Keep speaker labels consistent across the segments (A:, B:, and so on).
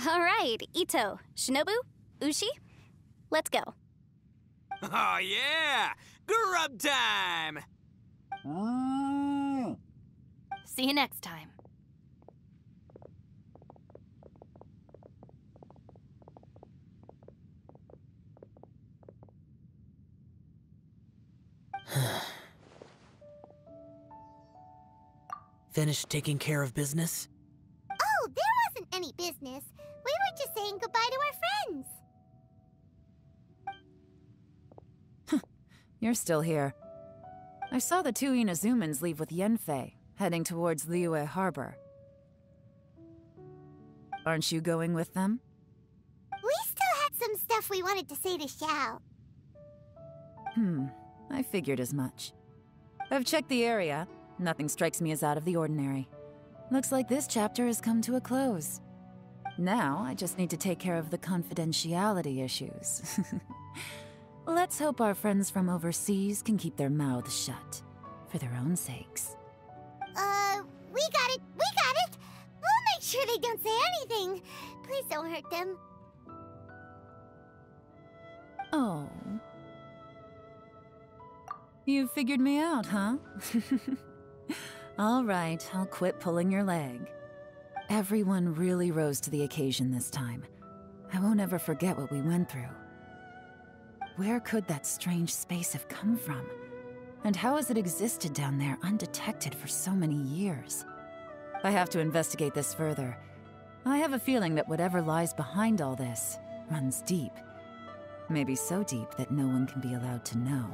A: All right, Ito, Shinobu, Ushi, let's go.
B: Oh yeah! Grub time!
A: See you next time.
C: Finished taking care of business?
D: Oh, there wasn't any business. We were just saying goodbye to our friends.
E: You're still here. I saw the two Inazumans leave with Yenfei, heading towards Liyue Harbor. Aren't you going with them?
D: We still had some stuff we wanted to say to Xiao.
E: I figured as much. I've checked the area. Nothing strikes me as out of the ordinary. Looks like this chapter has come to a close. Now, I just need to take care of the confidentiality issues. Let's hope our friends from overseas can keep their mouths shut, for their own sakes.
D: We got it! We got it! We'll make sure they don't say anything. Please don't hurt them.
E: Oh. You figured me out, huh? All right, I'll quit pulling your leg. Everyone really rose to the occasion this time. I won't ever forget what we went through. Where could that strange space have come from? And how has it existed down there undetected for so many years? I have to investigate this further. I have a feeling that whatever lies behind all this runs deep. Maybe so deep that no one can be allowed to know.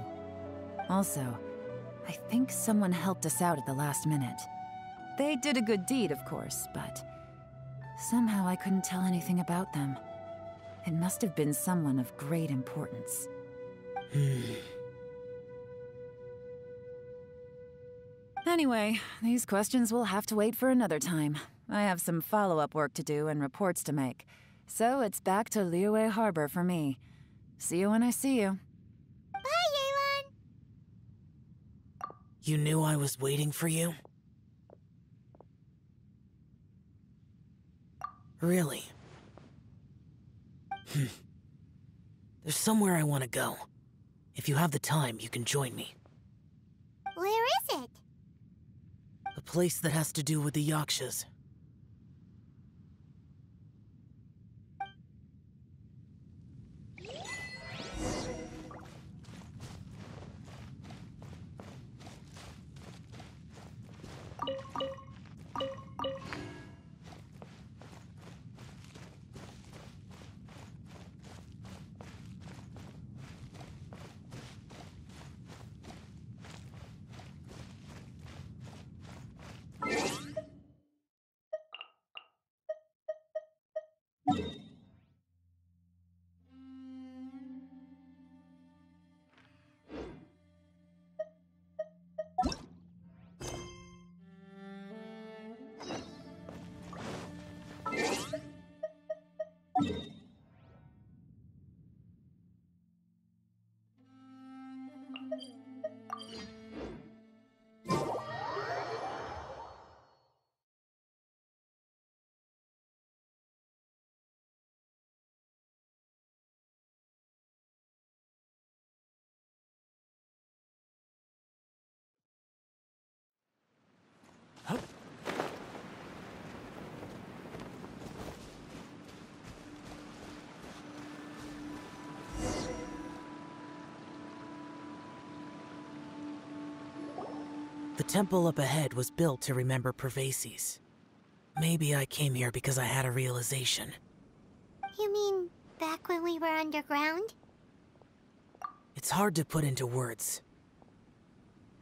E: Also, I think someone helped us out at the last minute. They did a good deed, of course, but somehow I couldn't tell anything about them. It must have been someone of great importance. Anyway, these questions will have to wait for another time. I have some follow-up work to do and reports to make. So it's back to Liyue Harbor for me. See you when I see you.
D: Bye, Yelan!
C: You knew I was waiting for you? Really? There's somewhere I want to go. If you have the time, you can join me.
D: Where is it?
C: A place that has to do with the Yakshas. The temple up ahead was built to remember Perilous. Maybe I came here because I had a realization.
D: You mean back when we were underground?
C: It's hard to put into words.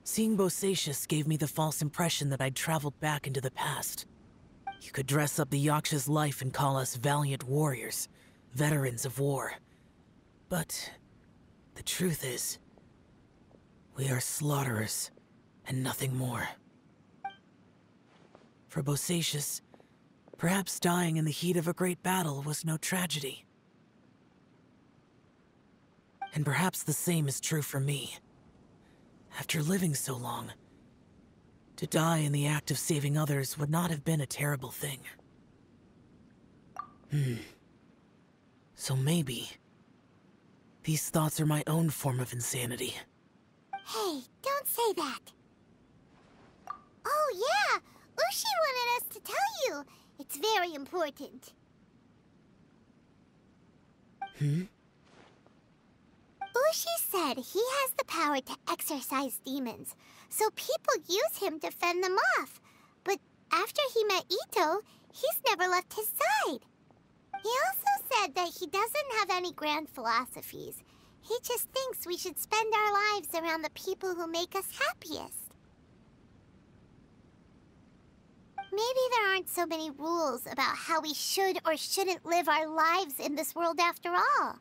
C: Seeing Bosacious gave me the false impression that I'd traveled back into the past. You could dress up the Yakshas' life and call us valiant warriors, veterans of war. But the truth is, we are slaughterers. And nothing more. For Bosacious, perhaps dying in the heat of a great battle was no tragedy. And perhaps the same is true for me. After living so long, to die in the act of saving others would not have been a terrible thing. So maybe these thoughts are my own form of insanity.
D: Hey, don't say that. Oh yeah, Ushi wanted us to tell you. It's very important. Ushi said he has the power to exorcise demons, so people use him to fend them off. But after he met Ito, he's never left his side. He also said that he doesn't have any grand philosophies. He just thinks we should spend our lives around the people who make us happiest. Maybe there aren't so many rules about how we should or shouldn't live our lives in this world after all.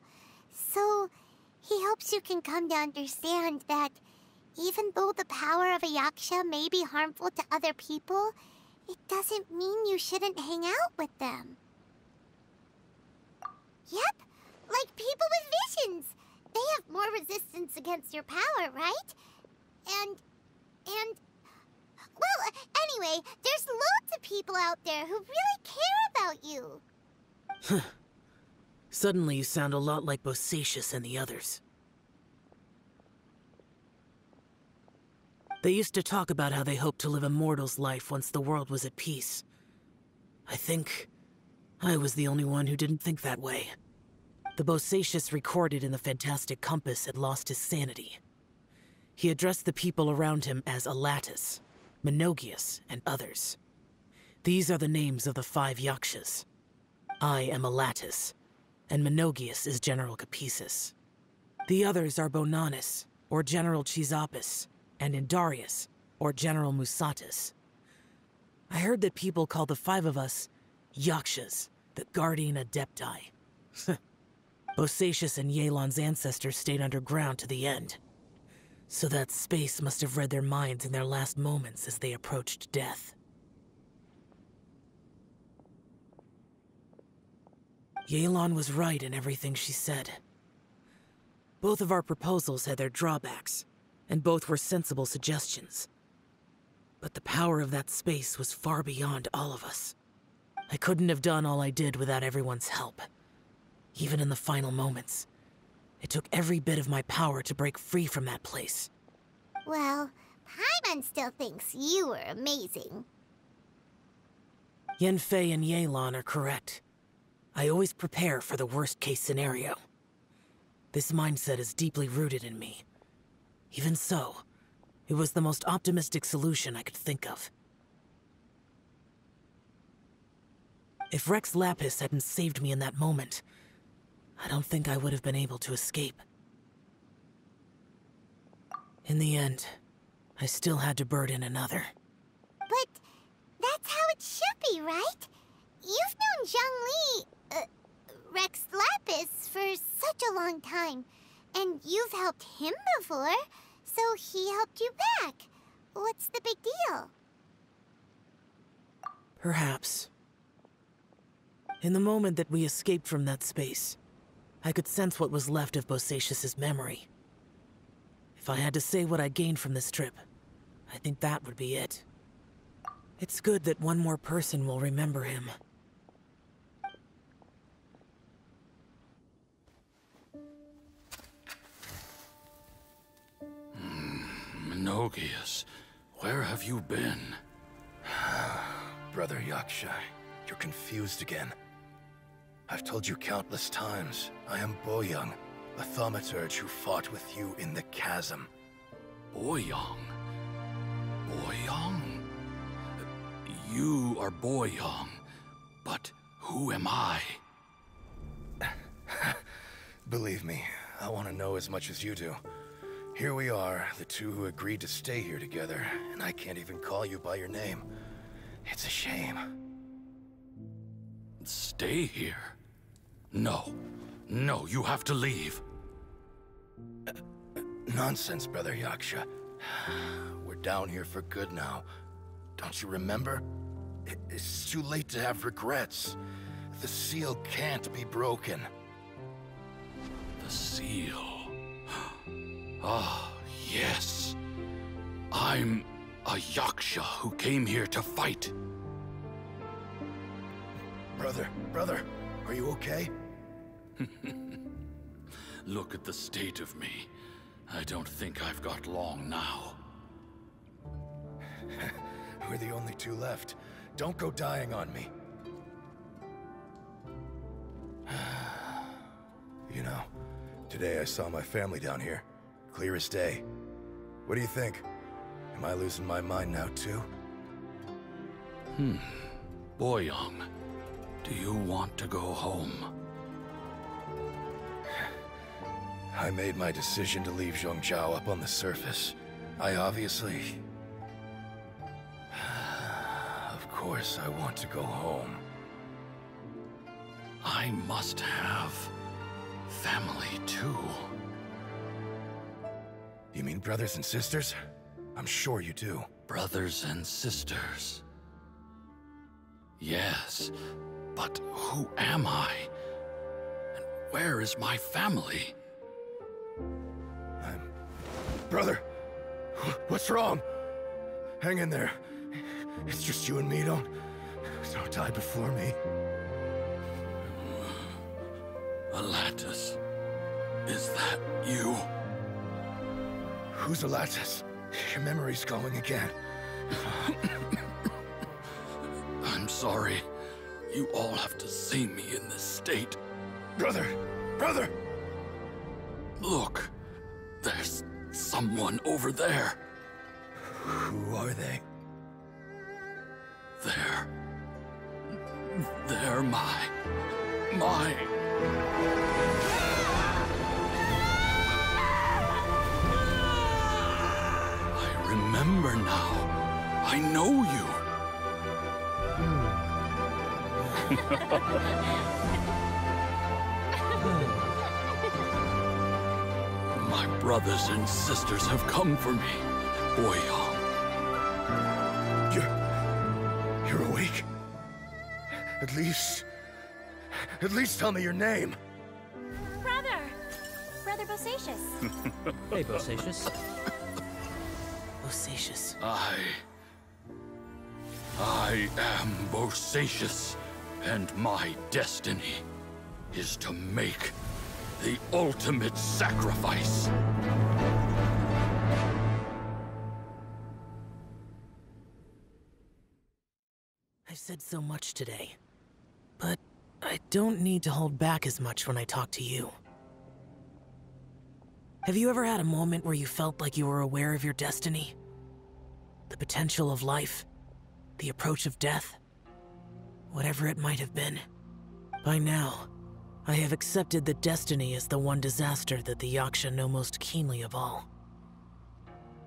D: So, he hopes you can come to understand that even though the power of a Yaksha may be harmful to other people, it doesn't mean you shouldn't hang out with them. Yep, like people with visions. They have more resistance against your power, right? And... Well, anyway, there's loads of people out there who really care about you.
C: Suddenly you sound a lot like Bosacious and the others. They used to talk about how they hoped to live a mortal's life once the world was at peace. I think I was the only one who didn't think that way. The Bosacious recorded in the Fantastic Compass had lost his sanity. He addressed the people around him as Alatus, Minogius, and others. These are the names of the 5 Yakshas. I am Alatus, and Minogius is General Capisis. The others are Bonanis, or General Chisapis, and Indarius, or General Musatus. I heard that people call the 5 of us Yakshas, the Guardian Adepti. Bosacious and Yelan's ancestors stayed underground to the end. So that space must have read their minds in their last moments as they approached death. Yelan was right in everything she said. Both of our proposals had their drawbacks, and both were sensible suggestions. But the power of that space was far beyond all of us. I couldn't have done all I did without everyone's help. Even in the final moments, it took every bit of my power to break free from that place.
D: Well, Paimon still thinks you were amazing.
C: Yanfei and Yelan are correct. I always prepare for the worst-case scenario. This mindset is deeply rooted in me. Even so, it was the most optimistic solution I could think of. If Rex Lapis hadn't saved me in that moment, I don't think I would have been able to escape. In the end, I still had to burden another.
D: But that's how it should be, right? You've known Zhang Li, Rex Lapis, for such a long time. And you've helped him before, so he helped you back. What's the big deal?
C: Perhaps. In the moment that we escaped from that space, I could sense what was left of Bosacious's memory. If I had to say what I gained from this trip, I think that would be it. It's good that one more person will remember him.
F: Minogius, where have you been?
G: Brother Yaksha, you're confused again. I've told you countless times, I am Boyoung, a thaumaturge who fought with you in the chasm.
F: Boyoung? Boyoung? You are Boyoung, but who am I?
G: Believe me, I want to know as much as you do. Here we are, the two who agreed to stay here together, and I can't even call you by your name. It's a shame.
F: Stay here? No. No, you have to leave.
G: Nonsense, Brother Yaksha. We're down here for good now. Don't you remember? It's too late to have regrets. The seal can't be broken.
F: The seal. Ah, yes. I'm a Yaksha who came here to fight.
G: Brother, Are you okay?
F: Look at the state of me. I don't think I've got long now.
G: We're the only two left. Don't go dying on me. You know, today I saw my family down here. Clear as day. What do you think? Am I losing my mind now too?
F: Boyoung, do you want to go home?
G: I made my decision to leave Zhongzhou up on the surface. I obviously... Of course I want to go home.
F: I must have family too.
G: You mean brothers and sisters? I'm sure you do.
F: Brothers and sisters. Yes, but who am I? And where is my family?
G: Brother, what's wrong? Hang in there. It's just you and me. Don't die before me.
F: Alatus, is that you?
G: Who's Alatus? Your memory's going again.
F: I'm sorry. You all have to see me in this state.
G: Brother! Brother!
F: Look, there's someone over there.
G: Who are they?
F: They're my... I remember now. I know you. My brothers and sisters have come for me, Boyoung.
G: You're awake? At least tell me your name.
A: Brother Bosacious.
C: Hey, Bosacious. Bosacious.
F: I am Bosacious, and my destiny is to make the ultimate sacrifice.
C: I've said so much today, but I don't need to hold back as much when I talk to you. Have you ever had a moment where you felt like you were aware of your destiny? The potential of life? The approach of death? Whatever it might have been. By now, I have accepted that destiny is the one disaster that the Yaksha know most keenly of all.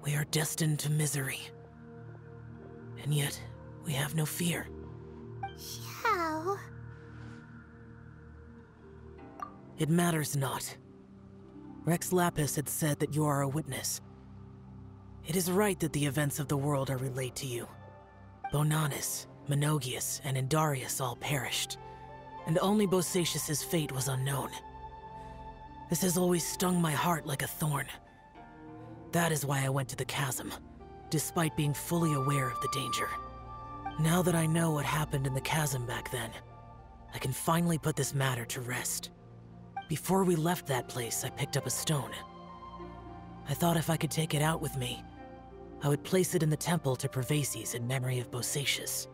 C: We are destined to misery. And yet, we have no fear.
D: How?
C: It matters not. Rex Lapis had said that you are a witness. It is right that the events of the world are relayed to you. Bonanis, Menogias, and Indarius all perished, and only Bosacious's fate was unknown. This has always stung my heart like a thorn. That is why I went to the chasm, despite being fully aware of the danger. Now that I know what happened in the chasm back then, I can finally put this matter to rest. Before we left that place, I picked up a stone. I thought if I could take it out with me, I would place it in the temple to Perilous in memory of Bosacious.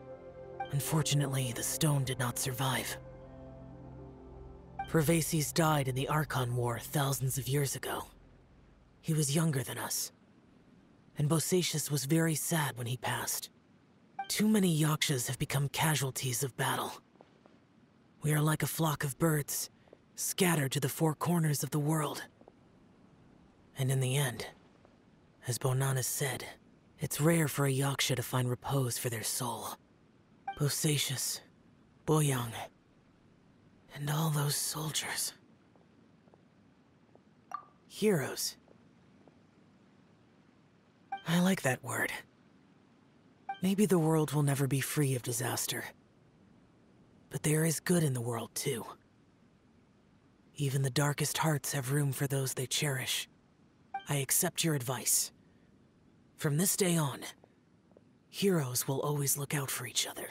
C: Unfortunately, the stone did not survive. Perilous died in the Archon War thousands of years ago. He was younger than us, and Bosacious was very sad when he passed. Too many Yakshas have become casualties of battle. We are like a flock of birds, scattered to the four corners of the world. And in the end, as Bonanis said, it's rare for a Yaksha to find repose for their soul. Bosacious, Boyoung, and all those soldiers. Heroes. I like that word. Maybe the world will never be free of disaster. But there is good in the world, too. Even the darkest hearts have room for those they cherish. I accept your advice. From this day on, heroes will always look out for each other.